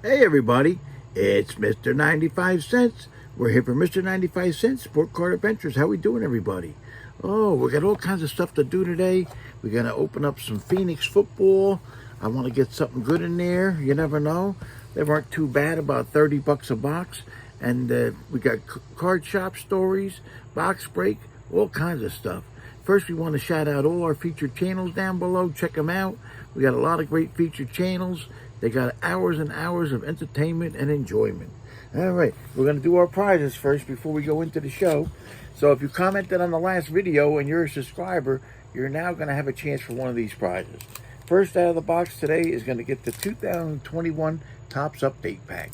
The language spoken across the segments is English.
Hey everybody, it's Mr. 95 Cents. We're here for Mr. 95 Cents Sport Card Adventures. How we doing, everybody? Oh, we got all kinds of stuff to do today. We're going to open up some Phoenix football. I want to get something good in there. You never know. They weren't too bad, about 30 bucks a box. And we got card shop stories, box break, all kinds of stuff. First, we want to shout out all our featured channels down below. Check them out. We got a lot of great featured channels. They got hours and hours of entertainment and enjoyment. All right, we're going to do our prizes first before we go into the show. So if you commented on the last video and you're a subscriber, you're now going to have a chance for one of these prizes. First out of the box today is going to get the 2021 Topps Update Pack.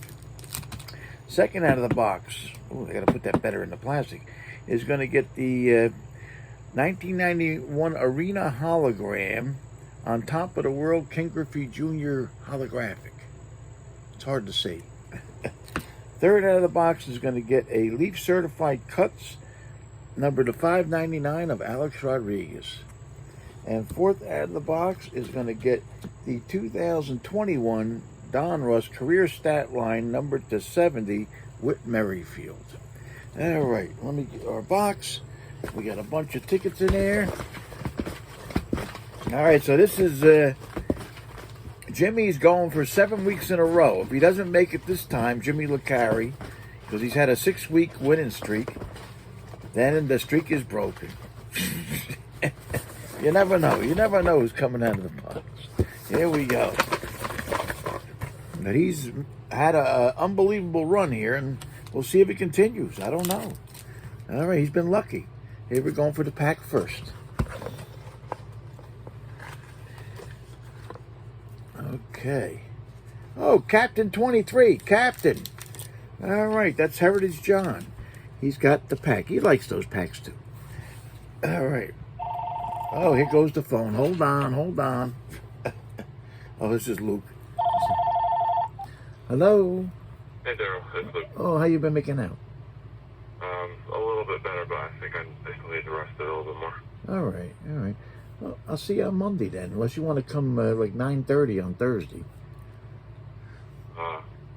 Second out of the box, oh, I got to put that better in the plastic, is going to get the 1991 Arena Hologram on top of the World Ken Griffey Jr. holographic. It's hard to see. Third out of the box is going to get a Leaf Certified Cuts, number to 599 of Alex Rodriguez. And fourth out of the box is going to get the 2021 Donruss Career Stat Line, numbered to 70, Whit Merrifield. All right, let me get our box. We got a bunch of tickets in there. All right, so this is Jimmy's going for 7 weeks in a row. If he doesn't make it this time, Jimmy LeCarry, because he's had a 6-week winning streak, then the streak is broken. You never know. You never know who's coming out of the box. Here we go. But he's had an unbelievable run here, and we'll see if it continues. I don't know. All right, he's been lucky. Here we're going for the pack first. Okay. Oh, Captain 23. Captain. All right, that's Heritage John. He's got the pack. He likes those packs, too. All right. Oh, here goes the phone. Hold on, hold on. Oh, this is Luke. Hello? Hey, Daryl. It's Luke. Oh, how you been making out? A little bit better, but I think I still need to rest it a little bit more. All right, all right. Well, I'll see you on Monday then, unless you want to come like 9:30 on Thursday.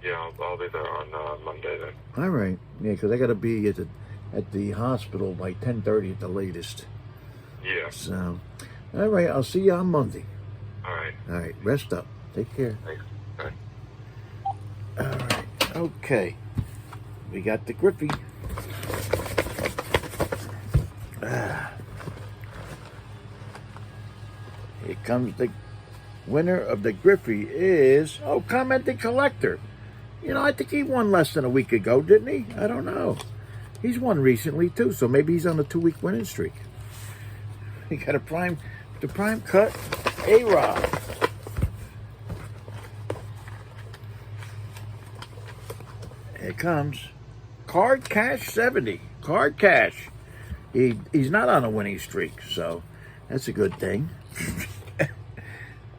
Yeah, I'll be there on Monday then. All right. Yeah, because I got to be at the hospital by 10:30 at the latest. Yeah. So, all right. I'll see you on Monday. All right. All right. Rest up. Take care. Thanks. Bye. All right. Okay. We got the Griffey. Here comes the winner of the Griffey is, oh, Commenting Collector. You know, I think he won less than a week ago, didn't he? I don't know. He's won recently, too, so maybe he's on a 2-week winning streak. He got the prime cut A-Rod. Here it comes. Card Cash 70. Card Cash. He's not on a winning streak, so that's a good thing.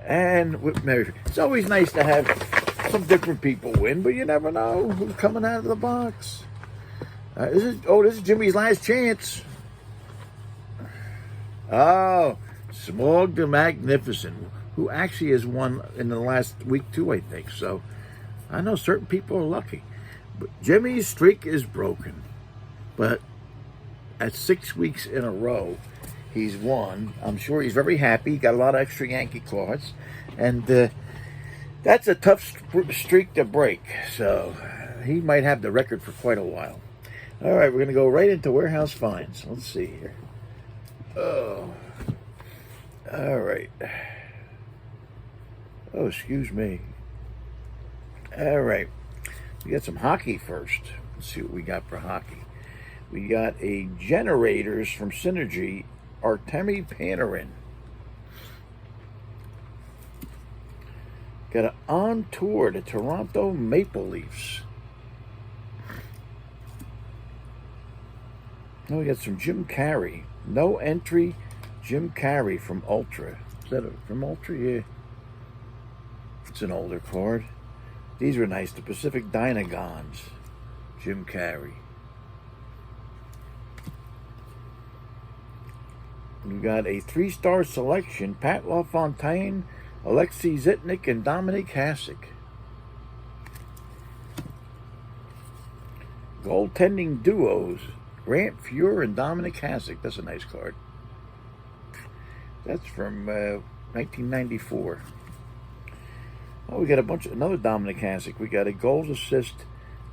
And with Mary, it's always nice to have some different people win, but you never know who's coming out of the box. This is Jimmy's last chance. Oh, Smog the Magnificent, who actually has won in the last week too, I think. So I know certain people are lucky. But Jimmy's streak is broken. But at 6 weeks in a row, he's won. I'm sure he's very happy. He got a lot of extra Yankee cards. And that's a tough streak to break. So he might have the record for quite a while. All right, we're going to go right into Warehouse Finds. Let's see here. Oh. All right. Oh, excuse me. All right. We got some hockey first. Let's see what we got for hockey. We got a Generators from Synergy, Artemi Panarin. Got an On Tour to Toronto Maple Leafs. Oh, we got some Jim Carrey. No entry, Jim Carrey from Ultra. Is that from Ultra? Yeah. It's an older card. These were nice. The Pacific Dynagons. Jim Carrey. We got a 3-star selection. Pat LaFontaine, Alexei Zitnik, and Dominic Hasek. Goaltending duos. Grant Fuhr and Dominic Hasek. That's a nice card. That's from 1994. Oh, we got another Dominic Hasek. We got a goals assist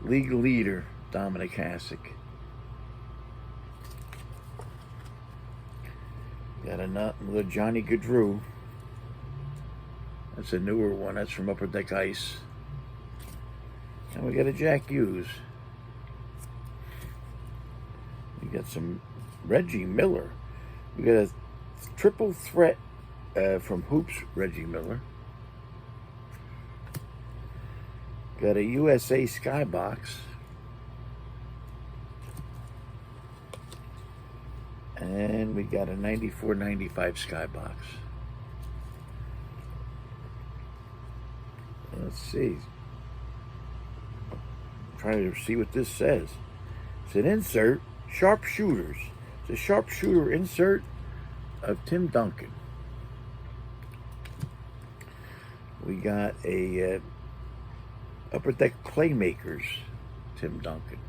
league leader, Dominic Hasek. Got another Johnny Gaudreau. That's a newer one. That's from Upper Deck Ice. And we got a Jack Hughes. We got some Reggie Miller. We got a triple threat from Hoops, Reggie Miller. Got a USA Skybox. And we got a 94-95 Skybox. Let's see. Trying to see what this says. It's an insert, sharpshooters. It's a sharpshooter insert of Tim Duncan. We got a Upper Deck Playmakers, Tim Duncan.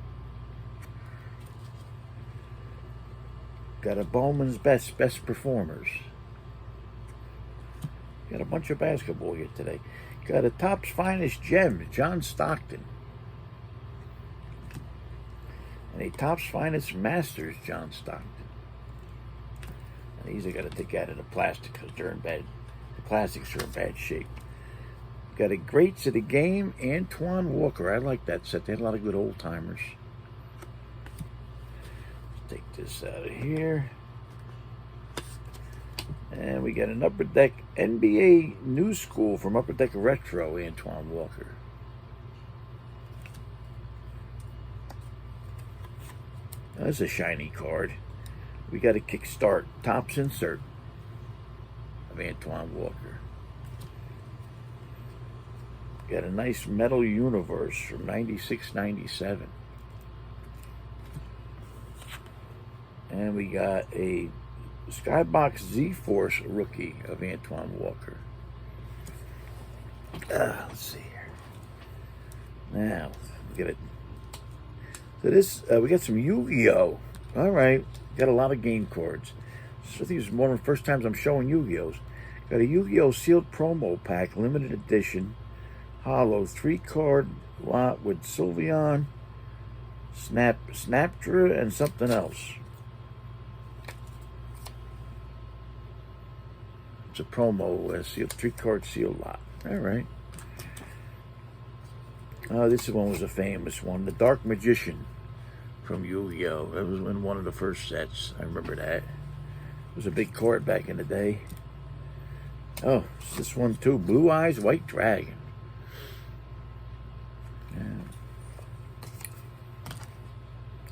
Got a Bowman's Best Performers. Got a bunch of basketball here today. Got a Topps Finest Gem, John Stockton. And a Topps Finest Masters, John Stockton. And these I got to take out of the plastic because they're in bad. The plastics are in bad shape. Got a Greats of the Game, Antoine Walker. I like that set. They had a lot of good old timers. Take this out of here. And we got an Upper Deck NBA New School from Upper Deck Retro, Antoine Walker. That's a shiny card. We got a Kickstart Topps insert of Antoine Walker. Got a nice Metal Universe from 96-97. And we got a Skybox Z-Force rookie of Antoine Walker. Let's see here. Now, we get it. So this, we got some Yu-Gi-Oh! All right, got a lot of game cards. So these are one of the first times I'm showing Yu-Gi-Ohs. Got a Yu-Gi-Oh! Sealed promo pack, limited edition, hollow 3-card lot with Sylveon, Snapdra, and something else. It's a promo sealed 3-card sealed lot. All right. This one was a famous one, the Dark Magician from Yu-Gi-Oh! That was in one of the first sets. I remember that. It was a big card back in the day. Oh, it's this one too. Blue Eyes White Dragon. Yeah.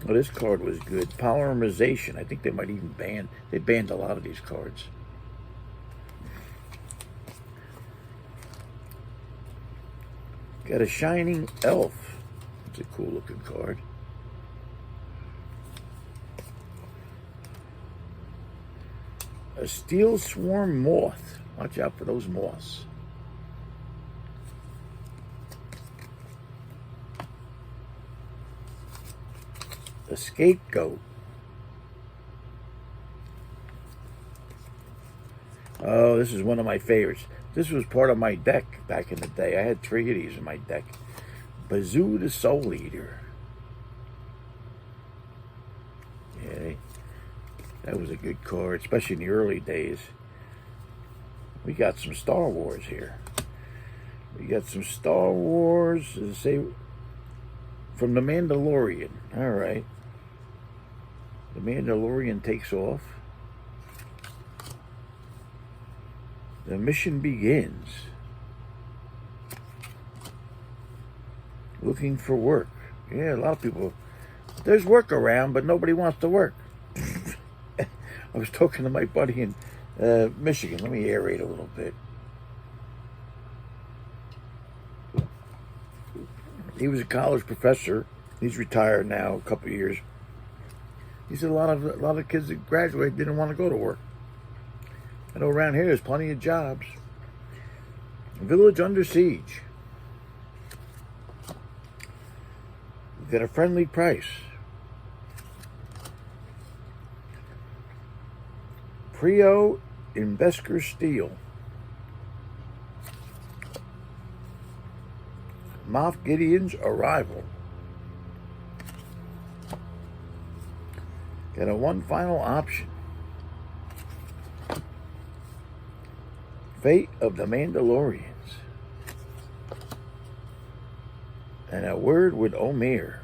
Well, this card was good. Polymerization. I think they might even they banned a lot of these cards. Got a Shining Elf. It's a cool looking card. A Steel Swarm Moth. Watch out for those moths. A Scapegoat. Oh, this is one of my favorites. This was part of my deck back in the day. I had 3 of these in my deck. Bazoo the Soul Eater. Yeah, that was a good card, especially in the early days. We got some Star Wars here. We got some Star Wars, say, from The Mandalorian. All right. The Mandalorian takes off. The mission begins. Looking for work. Yeah, a lot of people. There's work around, but nobody wants to work. I was talking to my buddy in Michigan. Let me aerate a little bit. He was a college professor. He's retired now, a couple of years. He said a lot of kids that graduated didn't want to go to work. I know around here there's plenty of jobs. Village Under Siege. Got a friendly price. Prio Investor Steel. Moff Gideon's Arrival. Got a one final option. Fate of the Mandalorians. And a word with Omer.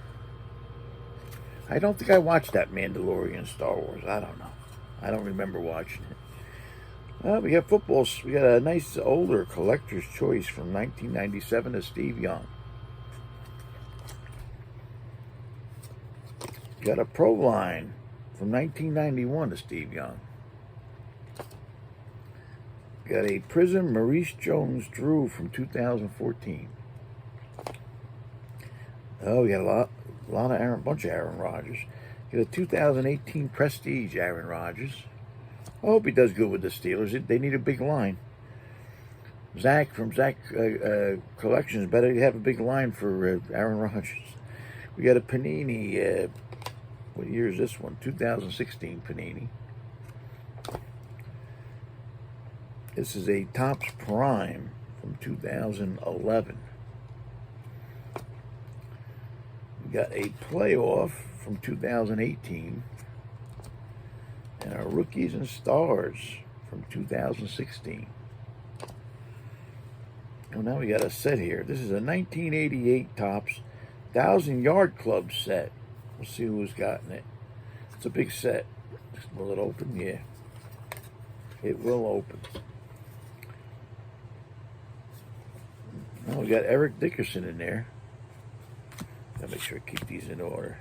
I don't think I watched that Mandalorian Star Wars. I don't know. I don't remember watching it. Well, we got football. We got a nice older collector's choice from 1997 of Steve Young. We got a Pro Line from 1991 of Steve Young. We got a Prism Maurice Jones-Drew from 2014. Oh, we got a bunch of Aaron Rodgers. Get a 2018 Prestige Aaron Rodgers. I hope he does good with the Steelers. They need a big line. Zach from Zach Collections better have a big line for Aaron Rodgers. We got a Panini. What year is this one? 2016 Panini. This is a Topps Prime from 2011. We got a Playoff from 2018. And our Rookies and Stars from 2016. Well, now we got a set here. This is a 1988 Topps 1,000-Yard Club set. We'll see who's gotten it. It's a big set. Will it open? Yeah. It will open. Well, we got Eric Dickerson in there. Gotta make sure I keep these in order.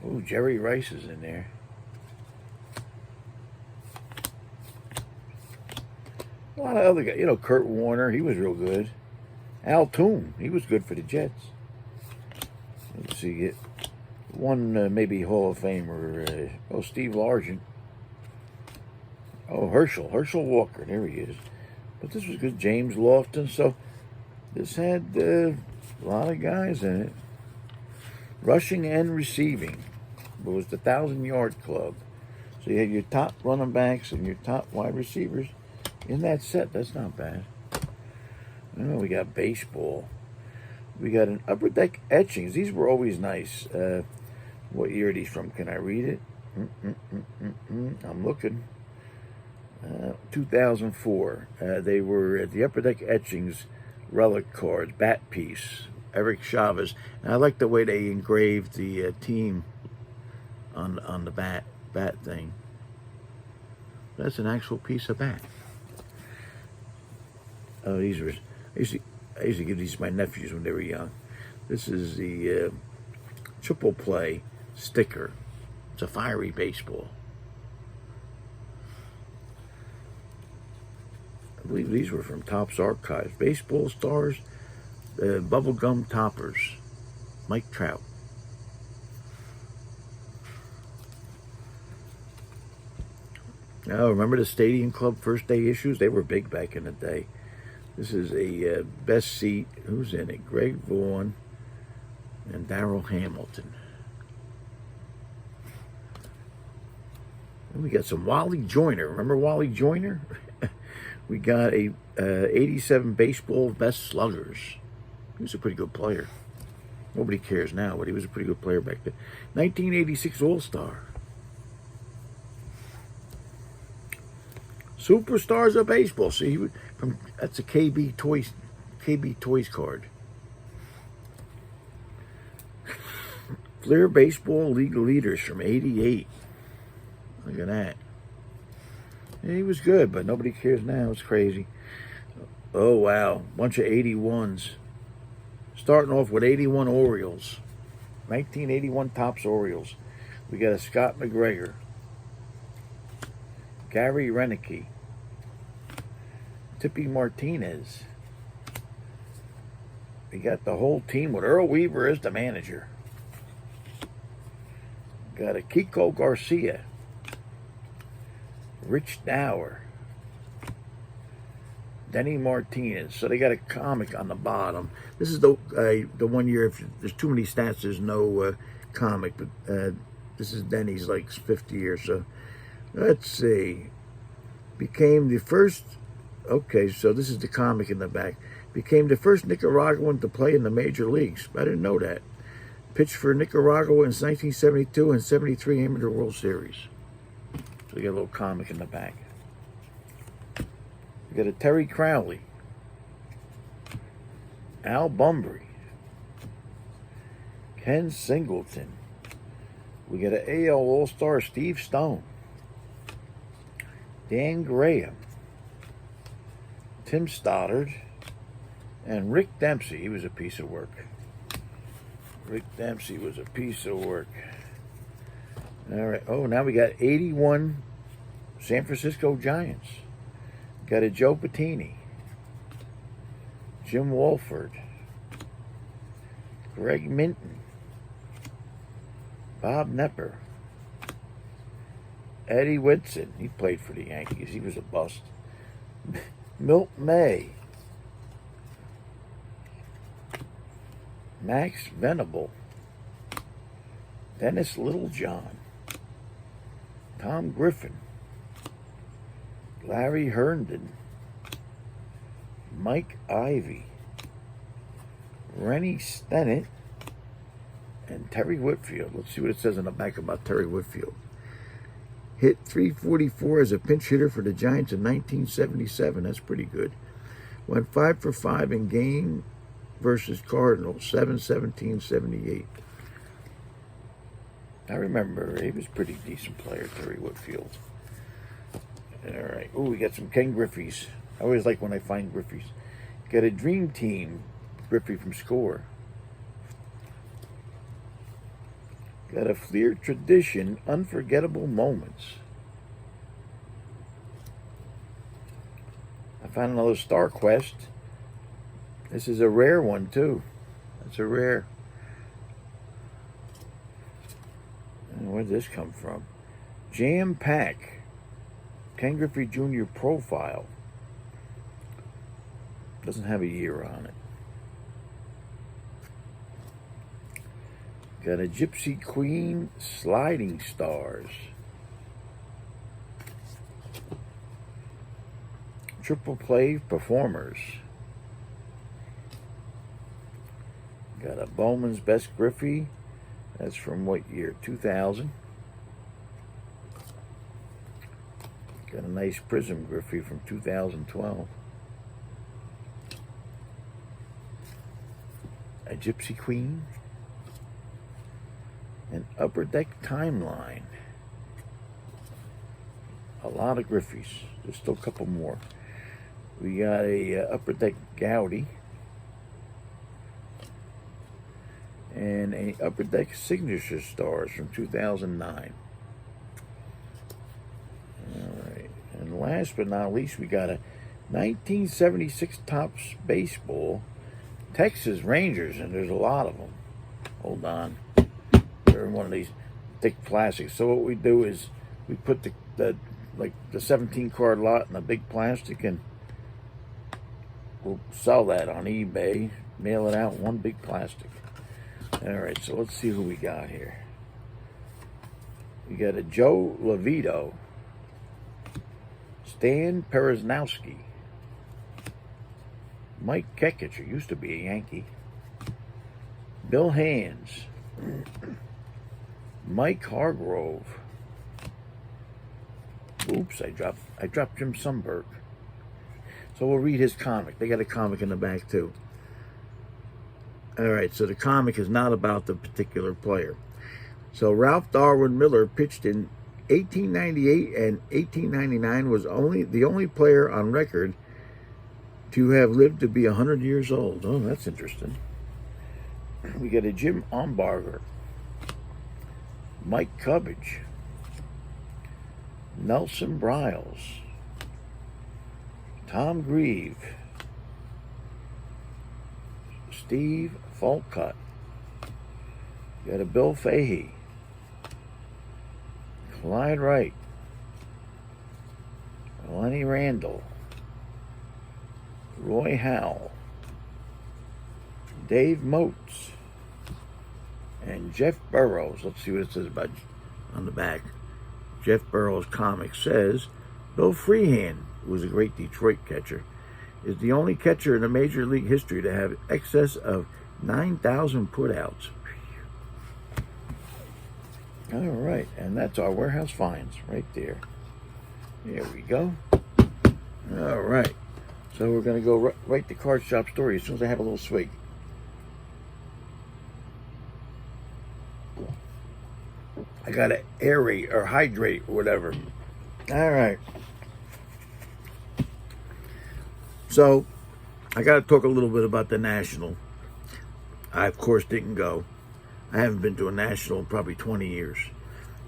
Oh, Jerry Rice is in there. A lot of other guys. You know, Kurt Warner, he was real good. Al Toon, he was good for the Jets. Let's see, it. One maybe Hall of Famer. Steve Largent. Oh, Herschel Walker. There he is. But this was good. James Lofton. So this had a lot of guys in it. Rushing and receiving. It was the 1,000-Yard Club. So you had your top running backs and your top wide receivers in that set. That's not bad. Oh, we got baseball. We got an Upper Deck etchings. These were always nice. What year are these from? Can I read it? I'm looking. 2004. They were at the Upper Deck etchings relic cards, bat piece, Eric Chavez. And I like the way they engraved the team on the bat thing. That's an actual piece of bat. Oh, these were. I used to give these to my nephews when they were young. This is the Triple Play sticker. It's a fiery baseball. I believe these were from Topps Archives. Baseball Stars, Bubblegum Toppers, Mike Trout. Oh, remember the Stadium Club first day issues? They were big back in the day. This is a best seat. Who's in it? Greg Vaughn and Darrell Hamilton. And we got some Wally Joyner. Remember Wally Joyner? We got a 87 baseball best sluggers. He was a pretty good player. Nobody cares now, but he was a pretty good player back then. 1986 All-Star. Superstars of Baseball. See, that's a KB Toys card. Flair Baseball League Leaders from '88. Look at that. Yeah, he was good, but nobody cares now. It's crazy. Oh, wow. Bunch of 81s. Starting off with 81 Orioles. 1981 Topps Orioles. We got a Scott McGregor. Gary Renicky. Tippy Martinez. We got the whole team with Earl Weaver as the manager. Got a Kiko Garcia. Rich Dower. Denny Martinez. So they got a comic on the bottom. This is the 1 year. If there's too many stats, there's no comic. But this is Denny's like 50 years. So let's see. Became the first. Okay, so this is the comic in the back. Became the first Nicaraguan to play in the major leagues. I didn't know that. Pitched for Nicaragua in 1972 and 73 Amateur World Series. So we got a little comic in the back. We got a Terry Crowley, Al Bunbury, Ken Singleton. We got an AL All-Star Steve Stone, Dan Graham, Tim Stoddard, and Rick Dempsey. He was a piece of work. Rick Dempsey was a piece of work. All right. Oh, now we got 81 San Francisco Giants. Got a Joe Patini, Jim Wolford, Greg Minton, Bob Nepper, Eddie Whitson. He played for the Yankees. He was a bust. Milt May, Max Venable, Dennis Littlejohn, Tom Griffin, Larry Herndon, Mike Ivy, Rennie Stennett, and Terry Whitfield. Let's see what it says on the back about Terry Whitfield. Hit .344 as a pinch hitter for the Giants in 1977. That's pretty good. Went 5 for 5 in game versus Cardinals, 7-17-78. I remember he was a pretty decent player, Terry Whitfield. All right. Oh, we got some Ken Griffey's. I always like when I find Griffey's. Got a Dream Team Griffey from Score. Got a Fleer Tradition Unforgettable Moments. I found another Star Quest. This is a rare one too. That's a rare. And where did this come from? Jam Pack. Ken Griffey Jr. Profile. Doesn't have a year on it. Got a Gypsy Queen Sliding Stars. Triple Play Performers. Got a Bowman's Best Griffey. That's from what year? 2000. Got a nice Prism Griffey from 2012. A Gypsy Queen. An Upper Deck Timeline. A lot of Griffies. There's still a couple more. We got a Upper Deck Gowdy. And a Upper Deck Signature Stars from 2009. Alright. And last but not least, we got a 1976 Topps Baseball Texas Rangers, and there's a lot of them. Hold on. They're in one of these thick plastics. So what we do is we put the 17 card lot in a big plastic, and we'll sell that on eBay, mail it out in one big plastic. Alright, so let's see who we got here. We got a Joe Levito, Stan Peresnowski, Mike Kekich, who used to be a Yankee, Bill Hands, Mike Hargrove. Oops, I dropped Jim Sundberg. So we'll read his comic. They got a comic in the back too. Alright, so the comic is not about the particular player. So Ralph Darwin Miller pitched in 1898 and 1899, was the only player on record to have lived to be 100 years old. Oh, that's interesting. We got a Jim Umbarger, Mike Cubbage, Nelson Briles, Tom Grieve, Steve Folcutt. You got a Bill Fahey, Clyde Wright, Lenny Randall, Roy Howell, Dave Moats, and Jeff Burrows. Let's see what it says about on the back. Jeff Burrows' comic says, Bill Freehan, who was a great Detroit catcher, is the only catcher in the Major League history to have excess of 9,000 putouts. All right, and that's our warehouse finds right there. There we go. All right, so we're going to go right to Card Shop Story as soon as I have a little swig. I got to aerate or hydrate or whatever. All right. So, I got to talk a little bit about the National. I, of course, didn't go. I haven't been to a National in probably 20 years.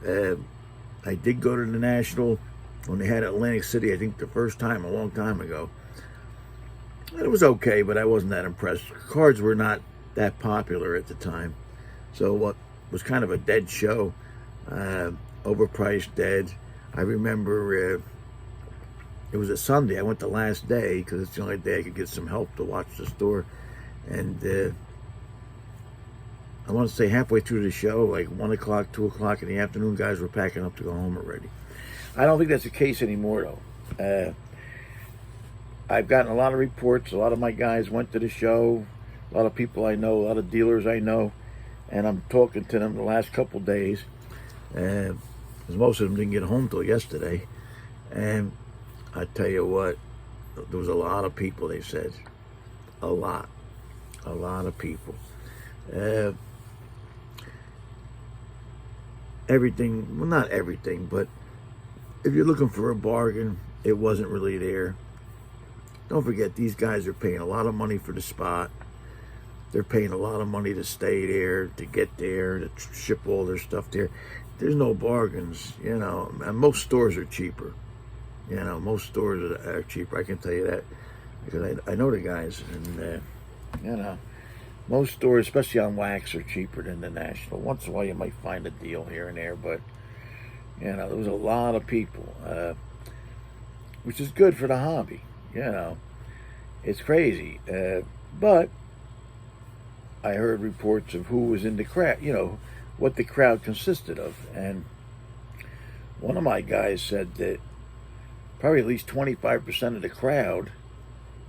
I did go to the National when they had Atlantic City, I think the first time, a long time ago. It was okay, but I wasn't that impressed. Cards were not that popular at the time. So what was kind of a dead show. Overpriced, dead. I remember it was a Sunday. I went the last day because it's the only day I could get some help to watch the store. And I want to say halfway through the show, like 1 o'clock, 2 o'clock in the afternoon, guys were packing up to go home already. I don't think that's the case anymore, though. I've gotten a lot of reports. A lot of my guys went to the show. A lot of people I know, a lot of dealers I know. And I'm talking to them the last couple days. Because most of them didn't get home till yesterday. And I tell you what, there was a lot of people, they said. A lot of people. Everything, well, not everything, but if you're looking for a bargain, it wasn't really there. Don't forget, these guys are paying a lot of money for the spot. They're paying a lot of money to stay there, to get there, to ship all their stuff there. There's no bargains, you know. And most stores are cheaper. You know, most stores are cheaper. I can tell you that because I know the guys, and you know, most stores, especially on wax, are cheaper than the National. Once in a while, you might find a deal here and there, but you know, there was a lot of people, which is good for the hobby. You know, it's crazy, but I heard reports of who was in the crowd. You know, what the crowd consisted of, and one of my guys said that probably at least 25% of the crowd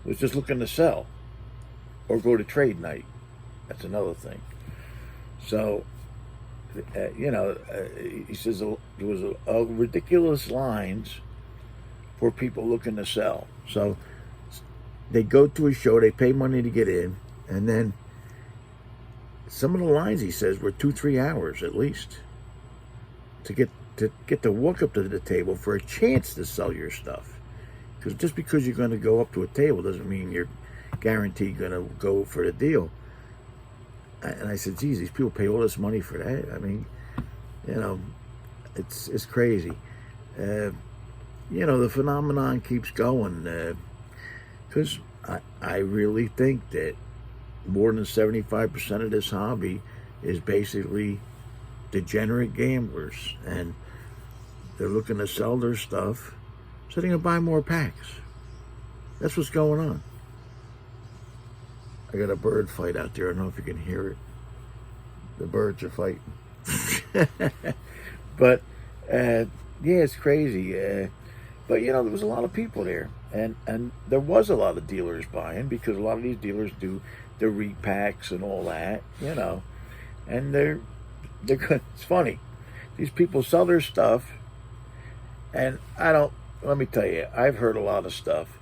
was just looking to sell or go to trade night. That's another thing. So, you know, he says there was a ridiculous lines for people looking to sell. So they go to a show, they pay money to get in, and then some of the lines, he says, were 2-3 hours at least to get to walk up to the table for a chance to sell your stuff. Because just because you're going to go up to a table doesn't mean you're guaranteed going to go for the deal. And I said, geez, these people pay all this money for that. I mean, you know, it's crazy. You know, the phenomenon keeps going because I really think that more than 75% of this hobby is basically degenerate gamblers, and they're looking to sell their stuff so they can buy more packs. That's what's going on. I got a bird fight out there. I don't know if you can hear it. The birds are fighting. But yeah, it's crazy. But you know, there was a lot of people there, and there was a lot of dealers buying because a lot of these dealers do the repacks and all that, you know, and they're good. It's funny. These people sell their stuff, and let me tell you, I've heard a lot of stuff.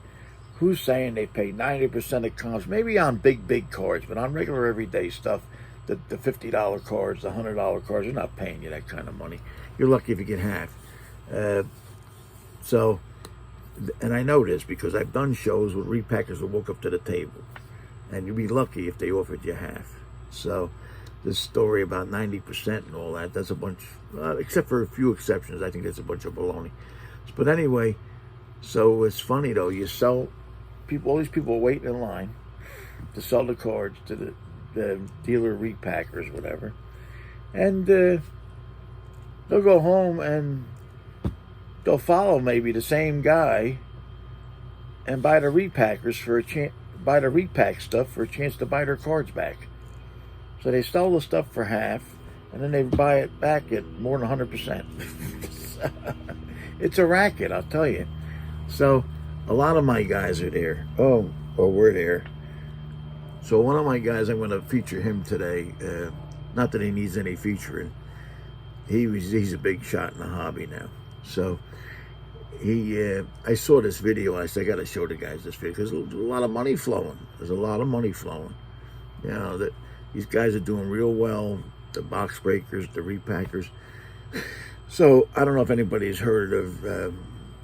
Who's saying they pay 90% of comps, maybe on big cards, but on regular everyday stuff, the $50 cards, the $100 cards, they're not paying you that kind of money. You're lucky if you get half. So, and I know this because I've done shows with repackers that walk up to the table, and you'd be lucky if they offered you half. So this story about 90% and all that, that's a bunch, except for a few exceptions, I think that's a bunch of baloney. But anyway, so it's funny though, you sell, people, all these people waiting in line to sell the cards to the dealer repackers, whatever, and they'll go home and they'll follow maybe the same guy and buy the repackers for a chance, buy the repack stuff for a chance to buy their cards back. So they sell the stuff for half, and then they buy it back at more than 100%. It's a racket, I'll tell you. So a lot of my guys are there. Oh, or we're there. So one of my guys, I'm going to feature him today. Not that he needs any featuring. He's a big shot in the hobby now. So I saw this video. I said, I got to show the guys this video because there's a lot of money flowing. There's a lot of money flowing. You know, that these guys are doing real well. The box breakers, the repackers. So I don't know if anybody's heard of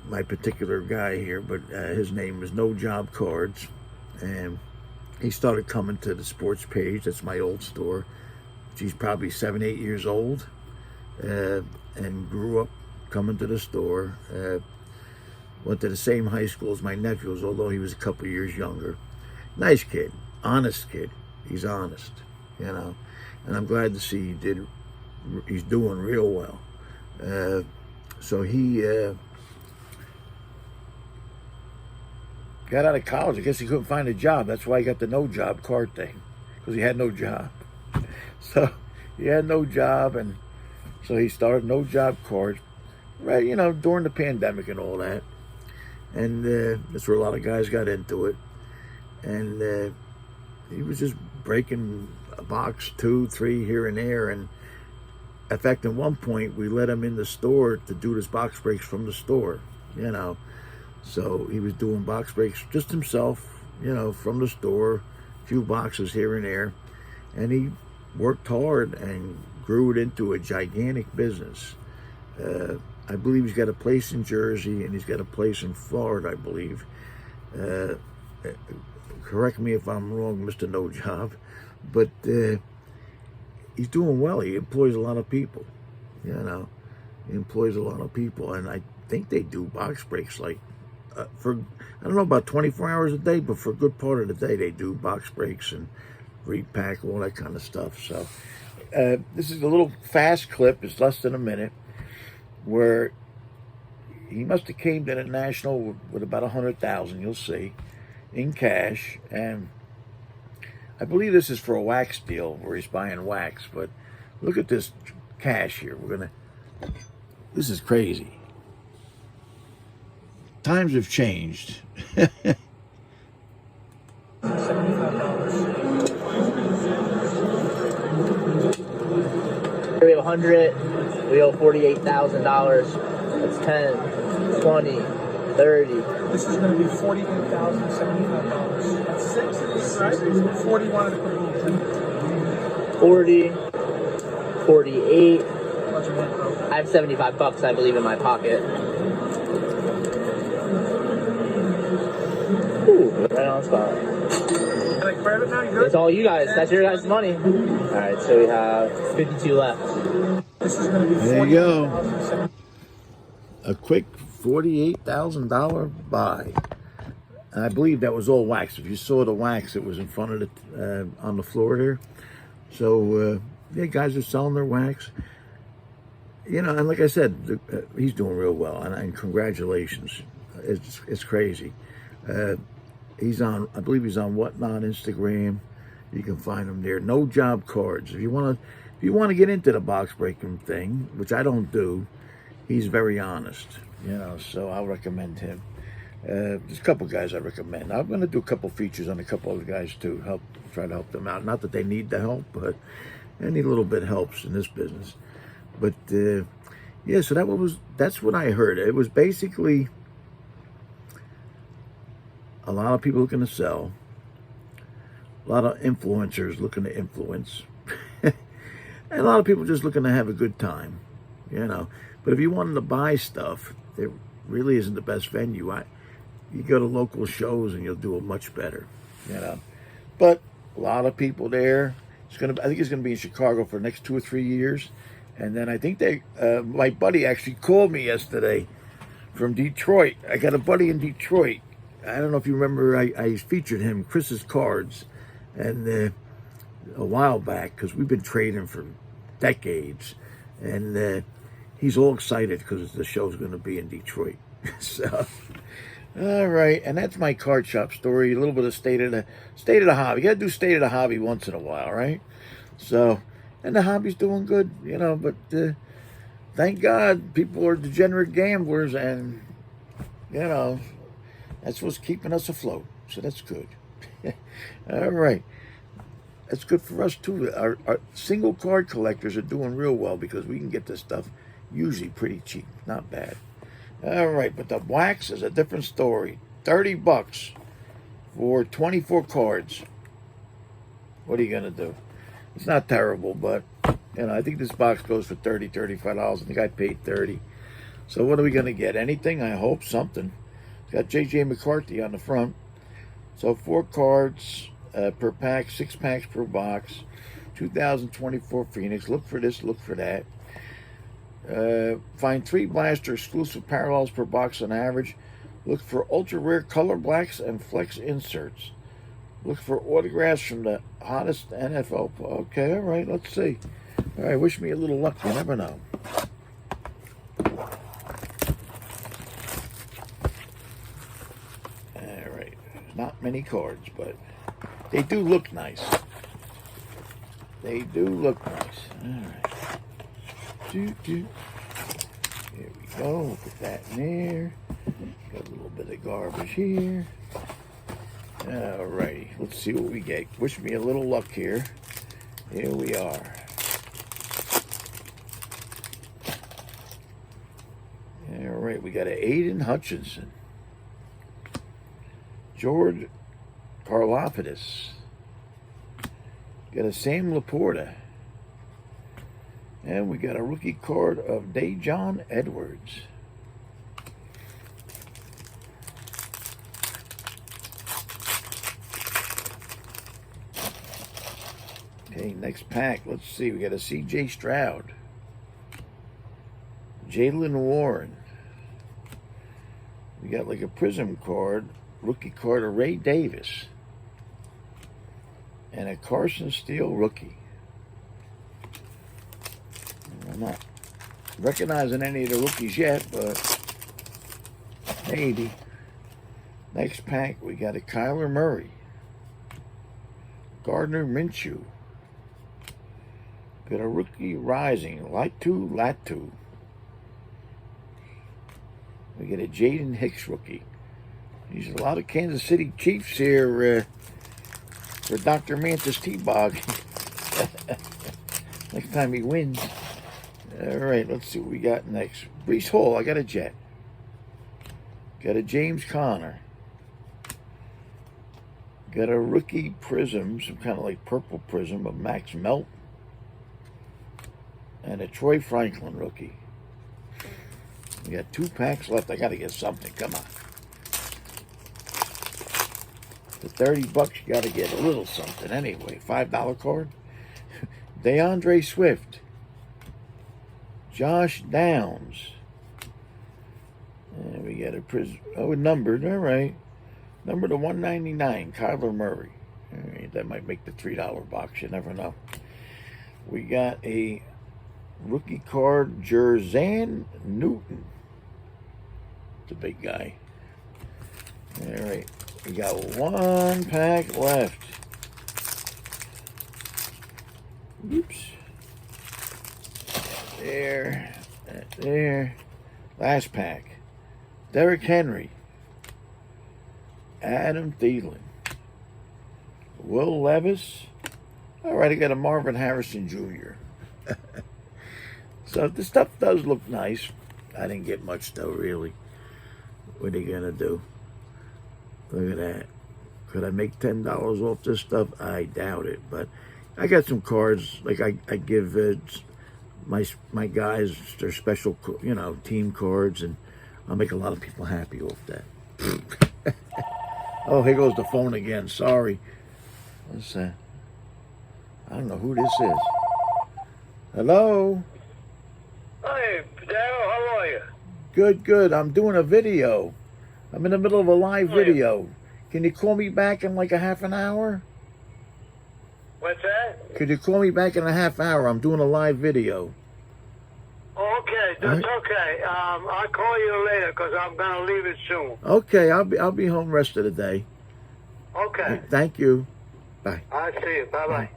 my particular guy here, but his name is No Job Cards, and he started coming to the sports page. That's my old store. She's probably 7, 8 years old, and grew up coming to the store. Went to the same high school as my nephews, although he was a couple years younger. Nice kid, honest kid. He's honest, you know, and I'm glad to see he's doing real well. So he got out of college. I guess he couldn't find a job. That's why he got the no job card thing, because he had no job. So he had no job, and so he started no job cards, right? You know, during the pandemic and all that. And that's where a lot of guys got into it. And he was just breaking a box, 2, 3 here and there. And in fact, at one point, we let him in the store to do his box breaks from the store, you know. So he was doing box breaks just himself, you know, from the store, a few boxes here and there. And he worked hard and grew it into a gigantic business. I believe he's got a place in Jersey and he's got a place in Florida, I believe. Correct me if I'm wrong, Mr. No Job. But he's doing well. He employs a lot of people, you know. He employs a lot of people. And I think they do box breaks like, for, I don't know, about 24 hours a day, but for a good part of the day, they do box breaks and repack, all that kind of stuff. So this is a little fast clip. It's less than a minute, where he must have came to the National with about 100,000, you'll see, in cash. And I believe this is for a wax deal where he's buying wax. But look at this cash here. This is crazy. Times have changed. We have 100, we owe $48,000. That's 10, 20, 30. This is going to be $48,075. That's 6 of these, right? 41 of the 40, 48. I have $75, I believe, in my pocket. Ooh, right on the spot. Can I grab it now? You good? It's all you guys. That's your guys' money. All right, so we have 52 left. This is going to be there you go. A quick $48,000 buy. And I believe that was all wax. If you saw the wax, it was in front of it on the floor there. So, yeah, guys are selling their wax. You know, and like I said, he's doing real well. And congratulations. It's crazy. He's on, I believe he's on Whatnot Instagram. You can find him there. No Job Cards. If you want to get into the box breaking thing, which I don't do, he's very honest, you know, so I'll recommend him. There's a couple guys I recommend. I'm going to do a couple features on a couple other guys too, try to help them out. Not that they need the help, but any little bit helps in this business. But yeah, so that's what I heard. It was basically a lot of people looking to sell, a lot of influencers looking to influence, and a lot of people just looking to have a good time, you know. But if you wanted to buy stuff, there really isn't the best venue. You go to local shows and you'll do it much better, you know. But a lot of people there. I think it's gonna be in Chicago for the next 2 or 3 years, and then I think my buddy actually called me yesterday from Detroit. I got a buddy in Detroit. I don't know if you remember, I featured him, Chris's Cards, and a while back, because we've been trading for decades, and he's all excited because the show's going to be in Detroit. So All right, and that's my card shop story. A little bit of state of the hobby. You gotta do state of the hobby once in a while, right? So, and the hobby's doing good, you know. But thank God, people are degenerate gamblers, and you know that's what's keeping us afloat. So that's good. All right, that's good for us too. Our single card collectors are doing real well because we can get this stuff usually pretty cheap, not bad. All right, but the wax is a different story. $30 for 24 cards. What are you gonna do? It's not terrible, but you know, I think this box goes for $30, $35. I think I paid $30. So what are we gonna get? Anything? I hope something. It's got JJ McCarthy on the front. So 4 cards per pack, 6 packs per box. 2024 Phoenix. Look for this. Look for that. Find 3 blaster exclusive parallels per box on average. Look for ultra rare color blacks and flex inserts. Look for autographs from the hottest NFL. Okay, all right, let's see. All right, wish me a little luck. You never know. All right, not many cards, but they do look nice. They do look nice. All right. Here we go. We'll put that in there. Got a little bit of garbage here. Alrighty, let's see what we get. Wish me a little luck here. Here we are. Alright, we got an Aiden Hutchinson. George Karlaftis. Got a Sam Laporta. And we got a rookie card of Dejon Edwards. Okay, next pack. Let's see. We got a C.J. Stroud. Jalen Warren. We got like a Prism card. Rookie card of Ray Davis. And a Carson Steele rookie. I'm not recognizing any of the rookies yet, but maybe. Next pack, we got a Kyler Murray. Gardner Minshew. Got a rookie rising, Latu. We got a Jaden Hicks rookie. There's a lot of Kansas City Chiefs here for Dr. Mantis T-Bog. Next time he wins. All right, let's see what we got next. Breece Hall, I got a Jet. Got a James Conner. Got a rookie Prism, some kind of like purple Prism of Max Melton. And a Troy Franklin rookie. We got 2 packs left. I got to get something. Come on. For $30, you got to get a little something anyway. $5 card. DeAndre Swift. Josh Downs. And we got a Prism. Oh, numbered. All right. Number to 199. Kyler Murray. All right, that might make the $3 box. You never know. We got a rookie card, Jerzan Newton. It's a big guy. All right. We got 1 pack left. Oops. There. Last pack. Derrick Henry. Adam Thielen. Will Levis. All right, I got a Marvin Harrison Jr. So the stuff does look nice. I didn't get much though, really. What are you gonna do? Look at that. Could I make $10 off this stuff? I doubt it, but I got some cards. Like I give my guys their special, team cards, and I'll make a lot of people happy off that. Oh, here goes the phone again. Sorry. What's that? I don't know who this is. Hello? Hi, Daryl, how are you? Good. I'm doing a video. I'm in the middle of a live video. Can you call me back in like a half an hour? What's that? Could you call me back in a half hour? I'm doing a live video. Oh, okay. Okay, All that's right. okay. I'll call you later because I'm gonna leave it soon. Okay, I'll be home rest of the day. Okay. Thank you. Bye. I'll see you. Bye bye.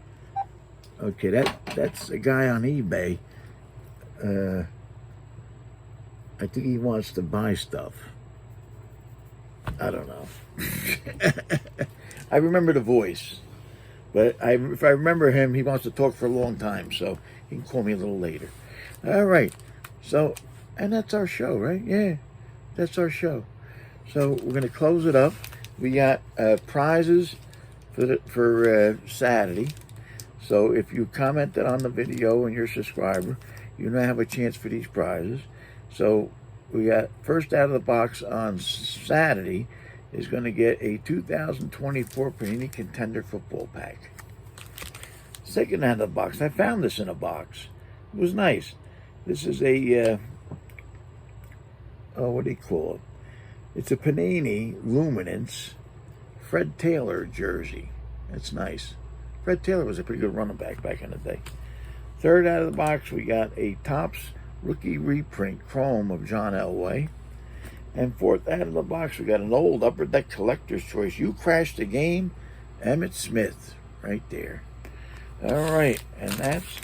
Okay, that's a guy on eBay. I think he wants to buy stuff. I don't know. I remember the voice, but if I remember him, he wants to talk for a long time, so he can call me a little later. All right. So, and that's our show, right? Yeah, that's our show. So we're gonna close it up. We got prizes for Saturday. So if you commented on the video and you're a subscriber, you now have a chance for these prizes. So we got first out of the box on Saturday is going to get a 2024 Panini Contender Football Pack. Second out of the box, I found this in a box. It was nice. This is a, what do you call it? It's a Panini Luminance Fred Taylor jersey. That's nice. Fred Taylor was a pretty good running back in the day. Third out of the box, we got a Topps rookie reprint chrome of John Elway. And fourth out of the box, we got an old Upper Deck Collector's Choice. You Crashed the Game, Emmitt Smith, right there. All right, and that's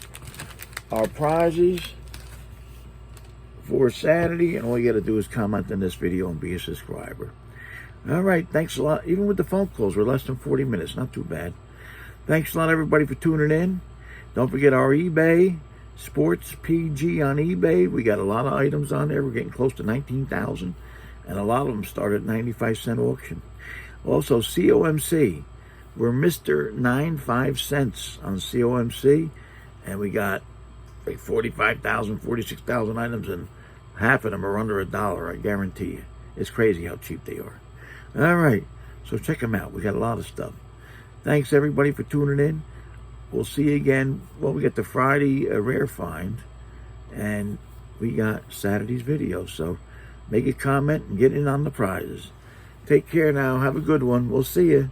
our prizes for Saturday. And all you got to do is comment on this video and be a subscriber. All right, thanks a lot. Even with the phone calls, we're less than 40 minutes. Not too bad. Thanks a lot, everybody, for tuning in. Don't forget our eBay, Sports PG on eBay. We got a lot of items on there. We're getting close to 19,000. And a lot of them start at 95-cent auction. Also, COMC. We're Mr95cents on COMC. And we got like 45,000, 46,000 items. And half of them are under $1, I guarantee you. It's crazy how cheap they are. All right. So check them out. We got a lot of stuff. Thanks, everybody, for tuning in. We'll see you again. Well, we got the Friday rare find, and we got Saturday's video. So make a comment and get in on the prizes. Take care now. Have a good one. We'll see you.